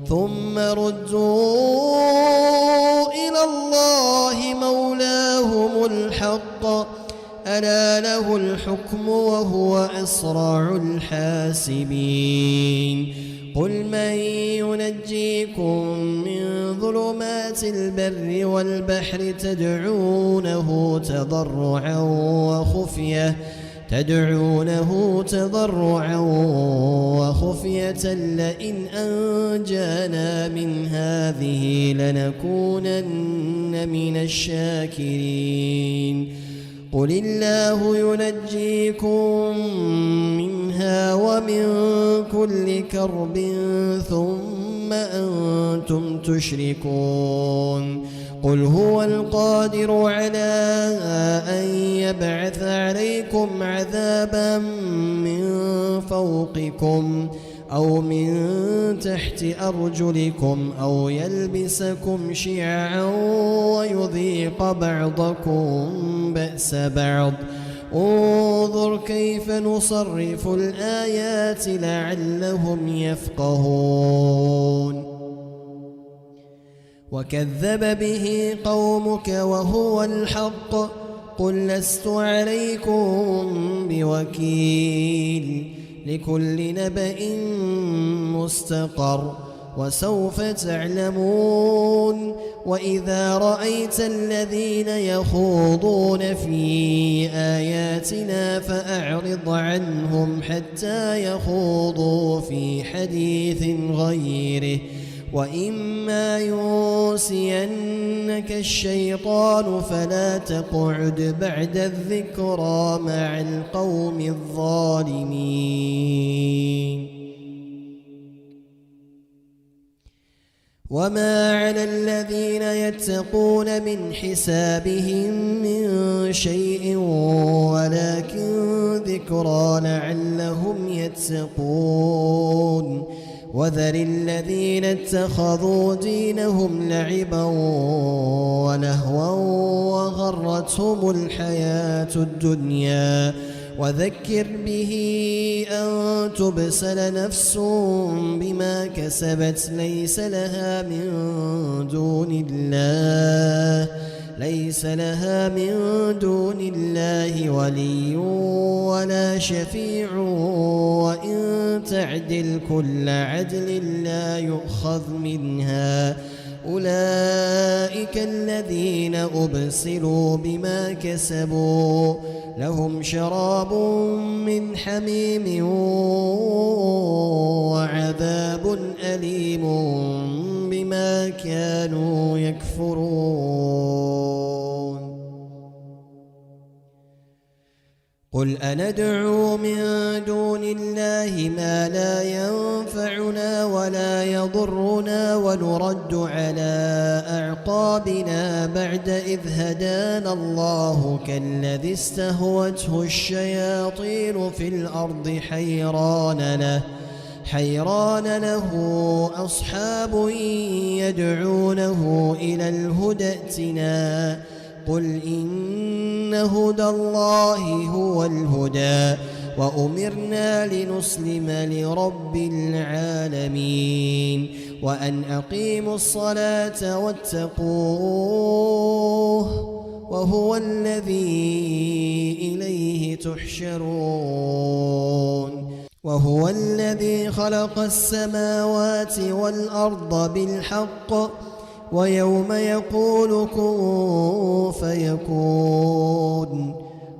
ثم ردوا إلى الله مولاهم الحق ألا له الحكم وهو أسرع الحاسبين قل من ينجيكم من ظلمات البر والبحر تدعونه تضرعا وخفية لئن أنجانا من هذه لنكونن من الشاكرين قل الله ينجيكم منها ومن كل كرب ثم أنتم تشركون قل هو القادر على أن يبعث عليكم عذابا من فوقكم أو من تحت أرجلكم أو يلبسكم شيعا ويذيق بعضكم بأس بعض انظر كيف نصرف الآيات لعلهم يفقهون وكذب به قومك وهو الحق قل لست عليكم بوكيل لكل نبأ مستقر وسوف تعلمون وإذا رأيت الذين يخوضون في آياتنا فأعرض عنهم حتى يخوضوا في حديث غيره وإما ينسينك الشيطان فلا تقعد بعد الذكرى مع القوم الظالمين وما على الذين يتقون من حسابهم من شيء ولكن ذكرى لعلهم يتقون وذر الذين اتخذوا دينهم لعبا ولهوا وغرتهم الحياة الدنيا وذكر به أن تبسل نفس بما كسبت ليس لها من دون الله ولي ولا شفيع وإن تعدل كل عدل لا يؤخذ منها أولئك الذين أبسلوا بما كسبوا لهم شراب من حميم وعذاب أليم بما كانوا يكفرون قل أندعو من دون الله ما لا ينفعنا ولا يضرنا ونرد على أعقابنا بعد إذ هدانا الله كالذي استهوته الشياطين في الأرض حيران له أصحاب يدعونه إلى الهدى ائتنا قل إن هدى الله هو الهدى وأمرنا لنسلم لرب العالمين وأن أقيموا الصلاة واتقوه وهو الذي إليه تحشرون وهو الذي خلق السماوات والأرض بالحق ويوم يقول كن فيكون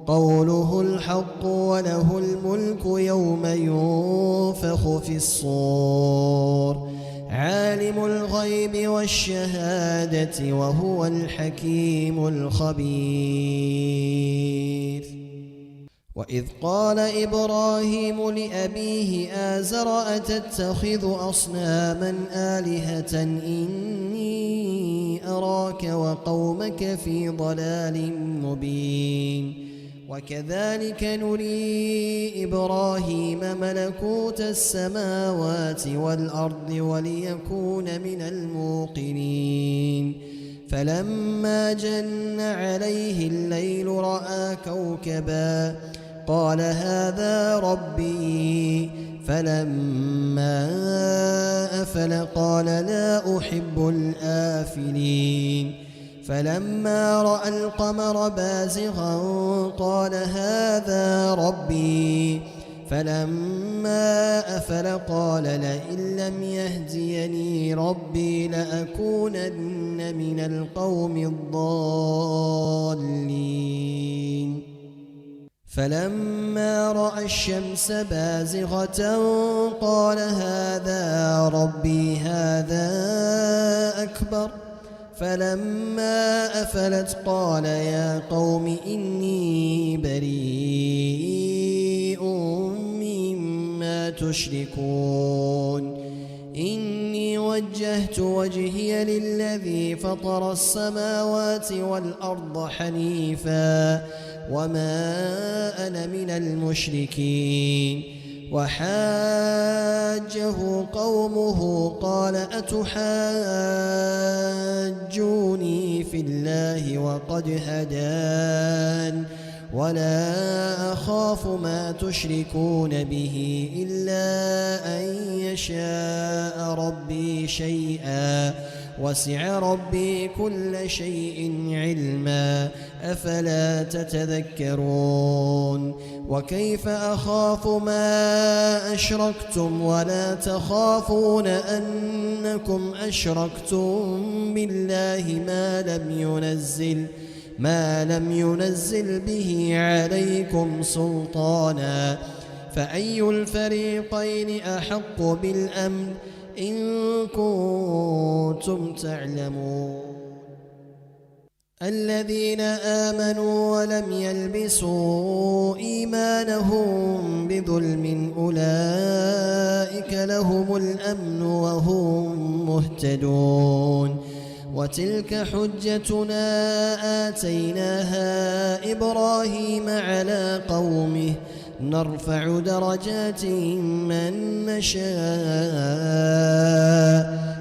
قوله الحق وله الملك يوم ينفخ في الصور عالم الغيب والشهادة وهو الحكيم الخبير وإذ قال إبراهيم لأبيه آزر أتتخذ أصناما آلهة إني أراك وقومك في ضلال مبين وكذلك نري إبراهيم ملكوت السماوات والأرض وليكون من الموقنين فلما جن عليه الليل رأى كوكبا قال هذا ربي فلما أفل قال لا أحب الآفلين فلما رأى القمر بازغا قال هذا ربي فلما أفل قال لئن لم يهديني ربي لأكونن من القوم الضالين فلما رأى الشمس بازغة قال هذا ربي هذا أكبر فلما أفلت قال يا قوم إني بريء مما تشركون إني وجهت وجهي للذي فطر السماوات والأرض حنيفا وما أنا من المشركين وحاجه قومه قال أتحاجوني في الله وقد هدان ولا أخاف ما تشركون به إلا أن يشاء ربي شيئا وسع ربي كل شيء علما أفلا تتذكرون وكيف أخاف ما أشركتم ولا تخافون أنكم أشركتم بالله ما لم ينزل به عليكم سلطانا فأي الفريقين أحق بالأمن إن كنتم تعلمون الذين آمنوا ولم يلبسوا إيمانهم بظلم أولئك لهم الأمن وهم مهتدون وتلك حجتنا آتيناها إبراهيم على قومه نرفع درجات من نشاء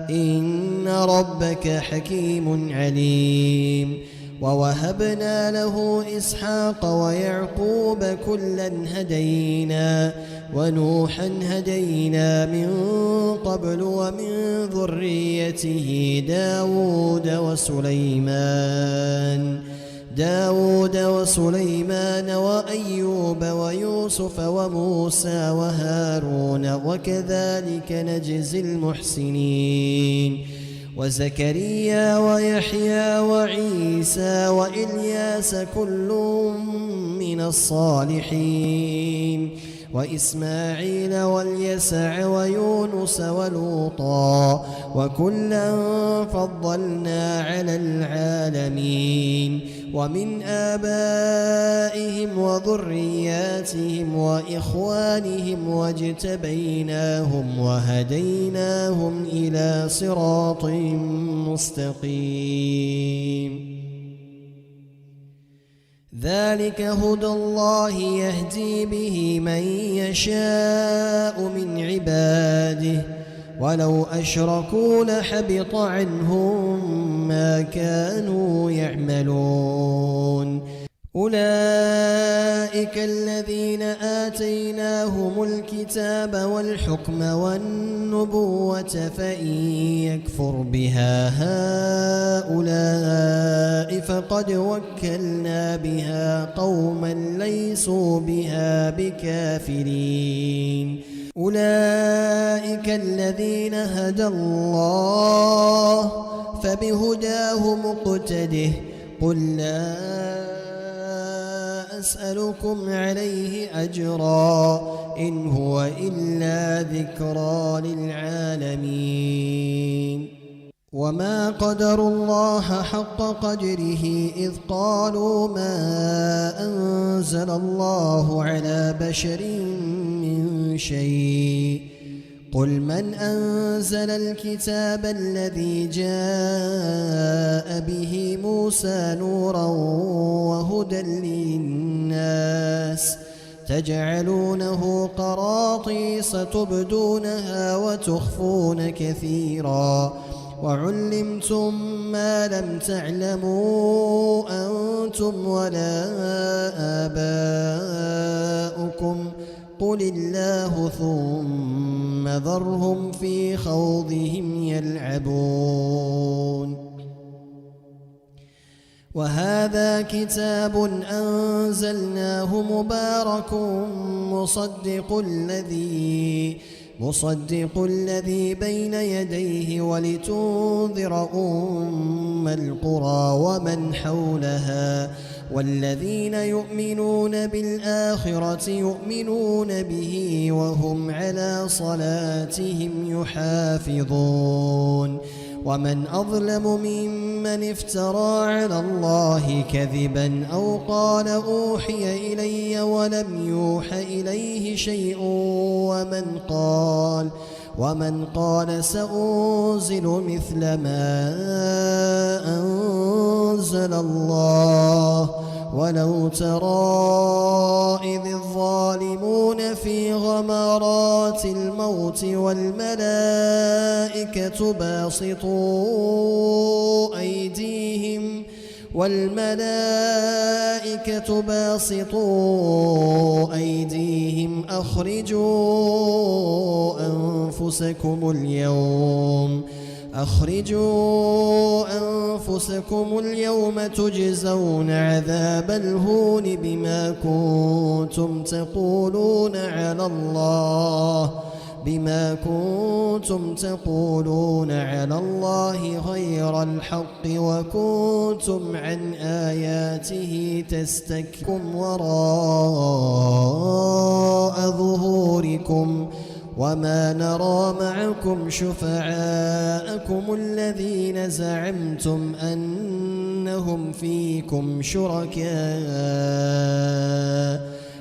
إن ربك حكيم عليم ووهبنا له إسحاق ويعقوب كلا هدينا ونوحا هدينا من قبل ومن ذريته داود وسليمان وأيوب ويوسف وموسى وهارون وكذلك نجزي المحسنين وزكريا ويحيى وعيسى وإلياس كل من الصالحين وإسماعيل واليسع ويونس ولوطا وكلا فضلنا على العالمين ومن آبائهم وذرياتهم وإخوانهم واجتبيناهم وهديناهم إلى صراط مستقيم ذلك هدى الله يهدي به من يشاء من عباده ولو أشركوا لحبط عنهم ما كانوا يعملون أولئك الذين آتيناهم الكتاب والحكم والنبوة فإن يكفر بها هؤلاء فقد وكلنا بها قوما ليسوا بها بكافرين أولئك الذين هدى الله فبهداه مقتده قل لا أسألكم عليه أجرا إن هو إلا ذكرى للعالمين وما قدروا الله حق قدره إذ قالوا ما أنزل الله على بشر من شيء قل من أنزل الكتاب الذي جاء به موسى نورا وهدى للناس تجعلونه قراطيس تبدونها وتخفون كثيرا وعلمتم ما لم تعلموا أنتم ولا آباؤكم قل الله ثم ذرهم في خوضهم يلعبون. وهذا كتاب أنزلناه مبارك مصدق الذي بين يديه ولتنذر أم القرى ومن حولها والذين يؤمنون بالآخرة يؤمنون به وهم على صلاتهم يحافظون. ومن أظلم ممن افترى على الله كذبا أو قال أوحي إلي ولم يوح إليه شيء ومن قال سأنزل مثل ما أنزل الله. ولو ترى إذ الظالمون في غمرات الموت والملائكة باسطوا أيديهم أخرجوا أنفسكم اليوم تجزون عذاب الهون بما كنتم تقولون على الله غير الحق وكنتم عن آياته تستكبرون وراء ظهوركم وما نرى معكم شفعاءكم الذين زعمتم أنهم فيكم شركاء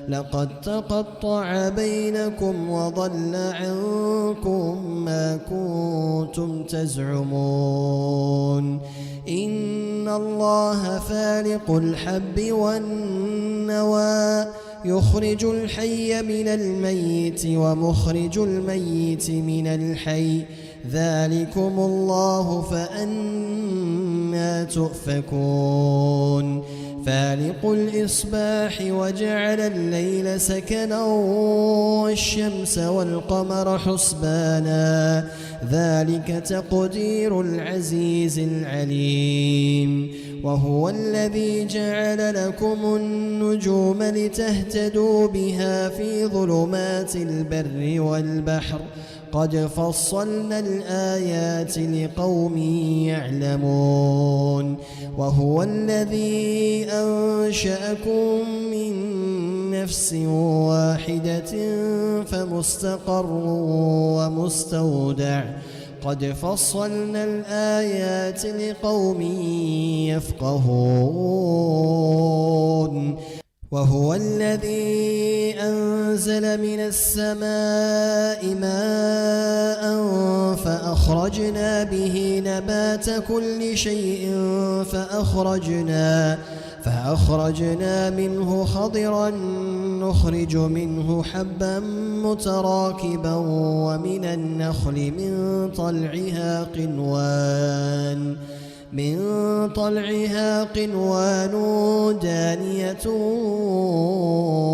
لقد تقطع بينكم وضل عنكم ما كنتم تزعمون. إن الله فالق الحب والنوى يخرج الحي من الميت ومخرج الميت من الحي ذلكم الله فأنى تؤفكون. فالق الإصباح وجعل الليل سكنا والشمس والقمر حسبانا ذلك تقدير العزيز العليم. وهو الذي جعل لكم النجوم لتهتدوا بها في ظلمات البر والبحر قد فصلنا الآيات لقوم يعلمون. وهو الذي أنشأكم من نفس واحدة فمستقر ومستودع قد فصلنا الآيات لقوم يفقهون. وهو الذي أنزل من السماء ماء فأخرجنا به نبات كل شيء فأخرجنا منه خضرا نخرج منه حبا متراكبا ومن النخل من طلعها قنوان دانية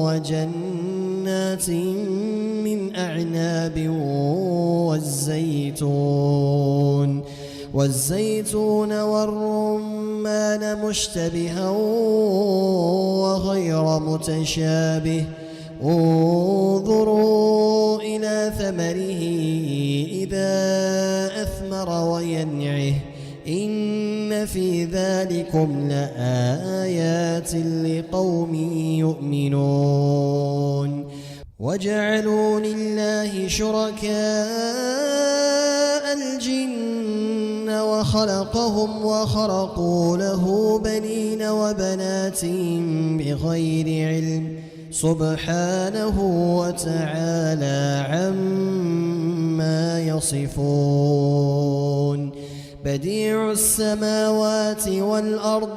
وجنات من أعناب والزيتون والرمان مشتبها وغير متشابه انظروا إلى ثمره إذا أثمر وينعه إن في ذلكم لآيات لقوم يؤمنون. وجعلوا لله شركاء الجن وخلقهم وخرقوا له بنين وبنات بغير علم سبحانه وتعالى عما يصفون. بديع السماوات والأرض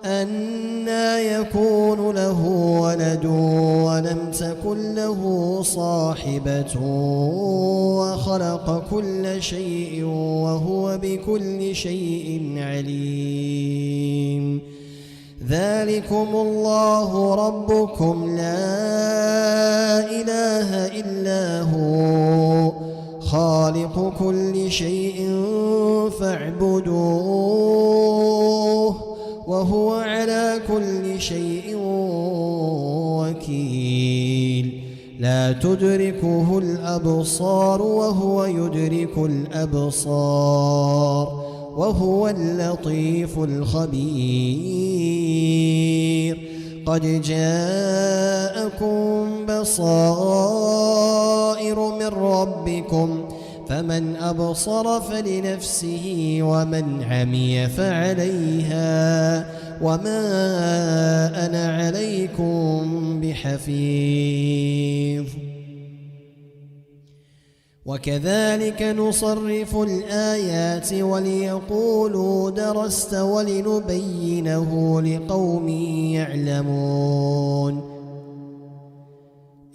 أنى يكون له ولد ولم تكن له صاحبة وخلق كل شيء وهو بكل شيء عليم. ذلكم الله ربكم لا إله إلا هو خالق كل شيء فاعبدوه وهو على كل شيء وكيل لا تدركه الأبصار وهو يدرك الأبصار وهو اللطيف الخبير قد جاءكم بصائر من ربكم فمن أبصر فلنفسه ومن عمي فعليها وما أنا عليكم بحفيظ وكذلك نصرف الآيات وليقولوا درست ولنبينه لقوم يعلمون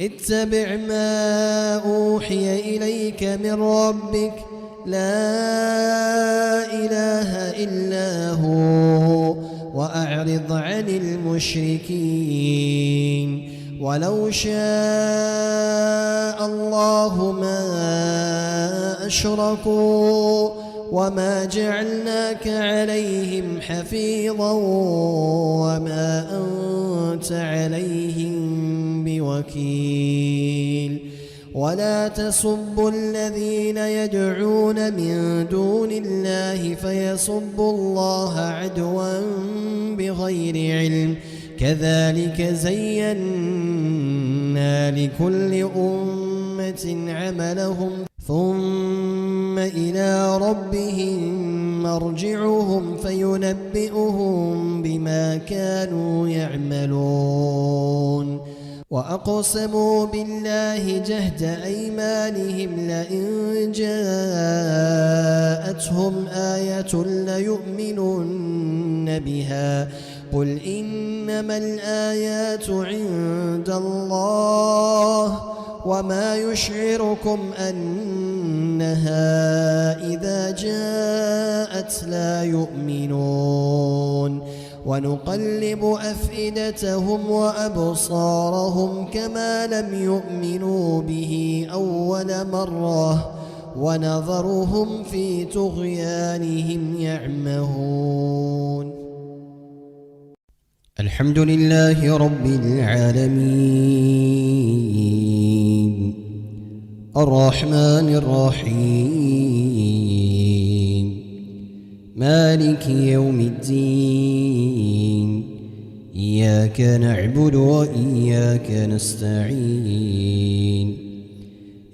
اتبع ما أوحي إليك من ربك لا إله إلا هو وأعرض عن المشركين ولو شاء الله ما أشركوا وما جعلناك عليهم حفيظا وما أنت عليهم بوكيل ولا تسبوا الذين يدعون من دون الله فيسبوا الله عدوا بغير علم كذلك زينا لكل أمة عملهم ثم إلى ربهم مرجعهم فينبئهم بما كانوا يعملون وأقسموا بالله جهد أيمانهم لئن جاءتهم آية ليؤمنن بها قل إنما الآيات عند الله وما يشعركم أنها إذا جاءت لا يؤمنون ونقلب أفئدتهم وأبصارهم كما لم يؤمنوا به أول مرة ونذرهم في طغيانهم يعمهون الحمد لله رب العالمين الرحمن الرحيم مالك يوم الدين إياك نعبد وإياك نستعين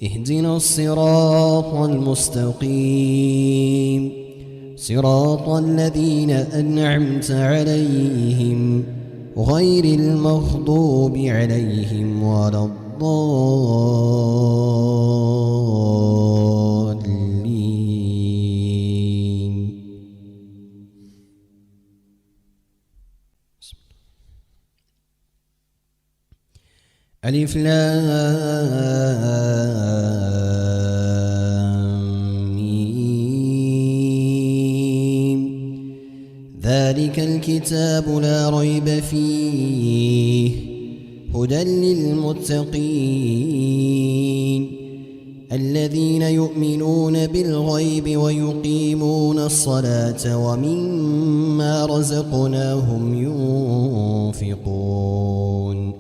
اهدنا الصراط المستقيم صراط الذين أنعمت عليهم غير المغضوب عليهم ولا الضالين ألف لام ميم ذلك الكتاب لا ريب فيه هدى للمتقين الذين يؤمنون بالغيب ويقيمون الصلاة ومما رزقناهم ينفقون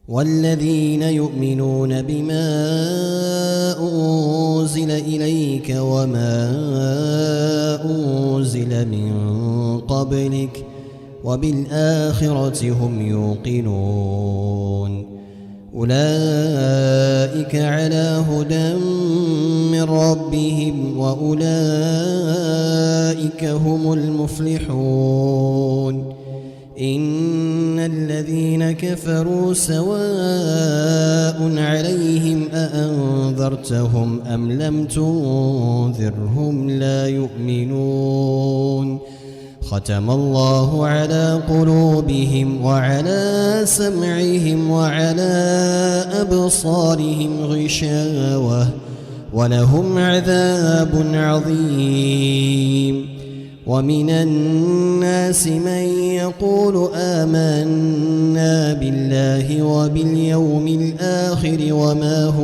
والذين يؤمنون بما أنزل إليك وما أنزل من قبلك وبالآخرة هم يوقنون أولئك على هدى من ربهم وأولئك هم المفلحون إن الذين كفروا سواء عليهم أأنذرتهم أم لم تنذرهم لا يؤمنون ختم الله على قلوبهم وعلى سمعهم وعلى أبصارهم غشاوة ولهم عذاب عظيم ومن الناس من يقول آمنا بالله وباليوم الآخر وما هو